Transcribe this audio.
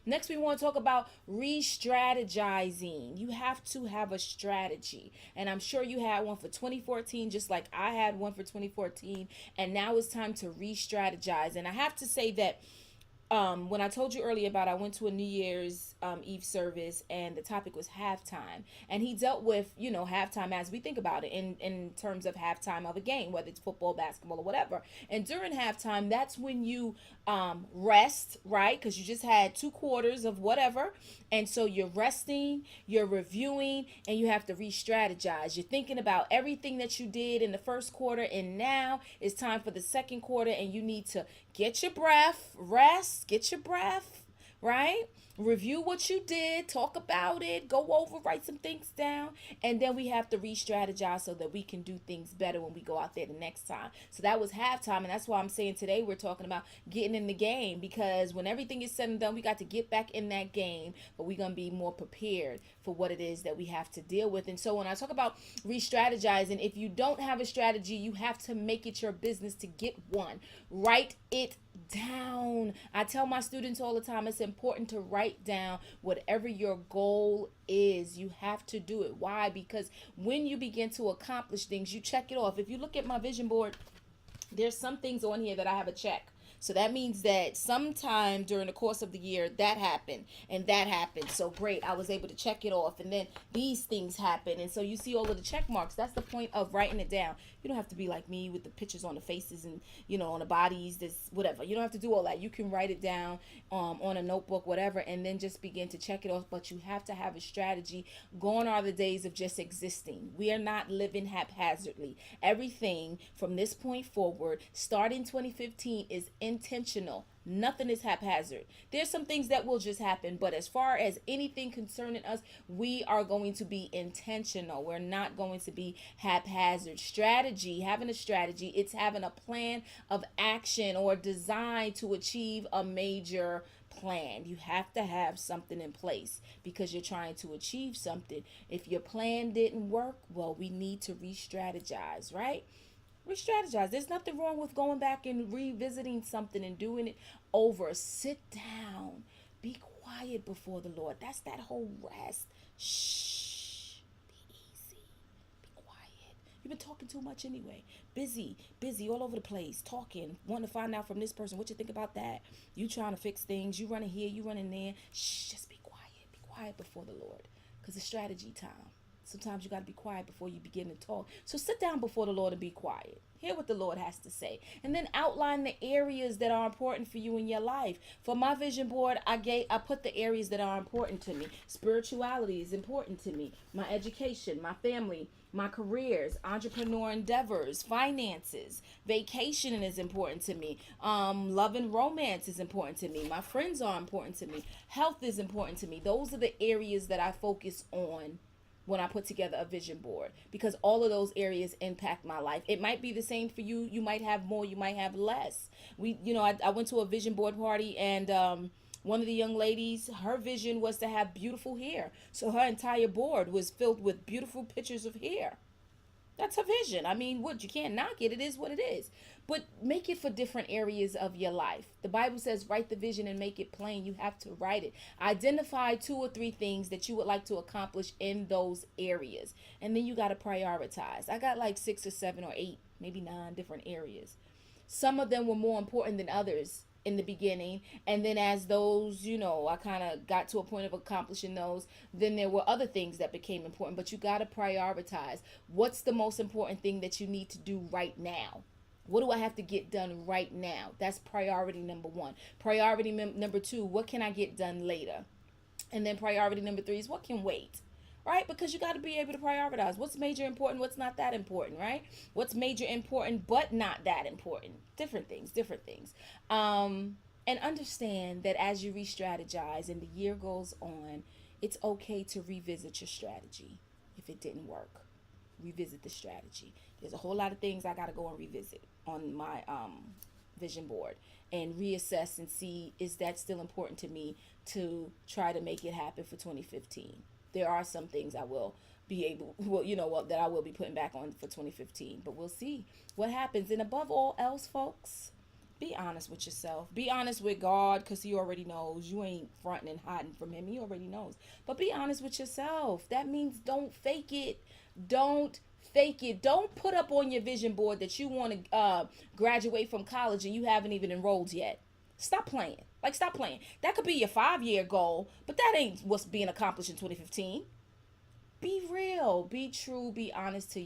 Next, we want to talk about re-strategizing. You have to have a strategy. And I'm sure you had one for 2014, just like I had one for 2014. And now it's time to re-strategize. And I have to say that when I told you earlier about I went to a New Year's Eve service and the topic was halftime, and he dealt with halftime as we think about it in terms of halftime of a game, whether it's football, basketball, or whatever. And during halftime, that's when you rest, right? Because you just had 2 quarters of whatever, and so you're resting, you're reviewing, and you have to re-strategize. You're thinking about everything that you did in the first quarter, and now it's time for the second quarter, and you need to get your breath, rest, get your breath, right? Review what you did, talk about it, go over, write some things down, and then we have to re-strategize so that we can do things better when we go out there the next time. So that was halftime, and that's why I'm saying today we're talking about getting in the game, because when everything is said and done, we got to get back in that game, but we're gonna be more prepared for what it is that we have to deal with. And so when I talk about re-strategizing, if you don't have a strategy, you have to make it your business to get one. Write it down. I tell my students all the time, it's important to write down whatever your goal is. You have to do it. Why? Because when you begin to accomplish things, you check it off. If you look at my vision board, there's some things on here that I have a check. So that means that sometime during the course of the year that happened and that happened. So great, I was able to check it off, and then these things happen. And so you see all of the check marks. That's the point of writing it down. You don't have to be like me with the pictures on the faces and on the bodies, this whatever. You don't have to do all that. You can write it down on a notebook, whatever, and then just begin to check it off. But you have to have a strategy. Gone are the days of just existing. We are not living haphazardly. Everything from this point forward, starting 2015, is intentional. Nothing is haphazard. There's some things that will just happen, but as far as anything concerning us, we are going to be intentional. We're not going to be haphazard. Strategy, having a strategy, it's having a plan of action or design to achieve a major plan. You have to have something in place because you're trying to achieve something. If your plan didn't work, well, we need to re-strategize, right? Re-strategize. There's nothing wrong with going back and revisiting something and doing it over. Sit down. Be quiet before the Lord. That's that whole rest. Shh. Be easy. Be quiet. You've been talking too much anyway. Busy all over the place, talking, wanting to find out from this person what you think about that. You trying to fix things. You running here, you running there. Shh. Just be quiet. Be quiet before the Lord, because it's strategy time. Sometimes you got to be quiet before you begin to talk. So sit down before the Lord and be quiet. Hear what the Lord has to say. And then outline the areas that are important for you in your life. For my vision board, I put the areas that are important to me. Spirituality is important to me. My education, my family, my careers, entrepreneur endeavors, finances, vacationing is important to me. Love and romance is important to me. My friends are important to me. Health is important to me. Those are the areas that I focus on when I put together a vision board, because all of those areas impact my life. It might be the same for you. You might have more, you might have less. I went to a vision board party, and one of the young ladies, her vision was to have beautiful hair. So her entire board was filled with beautiful pictures of hair. That's a vision. I mean, what, you can't knock it. It is what it is. But make it for different areas of your life. The Bible says write the vision and make it plain. You have to write it. Identify 2 or 3 things that you would like to accomplish in those areas. And then you got to prioritize. I got like 6 or 7 or 8, maybe 9 different areas. Some of them were more important than others in the beginning, and then as those, I kind of got to a point of accomplishing those, then there were other things that became important. But you got to prioritize. What's the most important thing that you need to do right now? What do I have to get done right now? That's priority number 1. Priority number 2, what can I get done later? And then priority number 3 is what can wait, right? Because you got to be able to prioritize what's major important, what's not that important, right? What's major important but not that important. Different things. And understand that as you re-strategize and the year goes on, it's okay to revisit your strategy. If it didn't work, revisit the strategy. There's a whole lot of things I got to go and revisit on my vision board and reassess and see, is that still important to me to try to make it happen for 2015. There are some things I will be able, that I will be putting back on for 2015, but we'll see what happens. And above all else, folks, Be honest with yourself. Be honest with God, because He already knows. You ain't fronting and hiding from Him. He already knows. But be honest with yourself. That means don't fake it. Don't fake it. Don't put up on your vision board that you want to graduate from college and you haven't even enrolled yet. Stop playing. Like, stop playing. That could be your 5-year goal, but that ain't what's being accomplished in 2015. Be real. Be true. Be honest to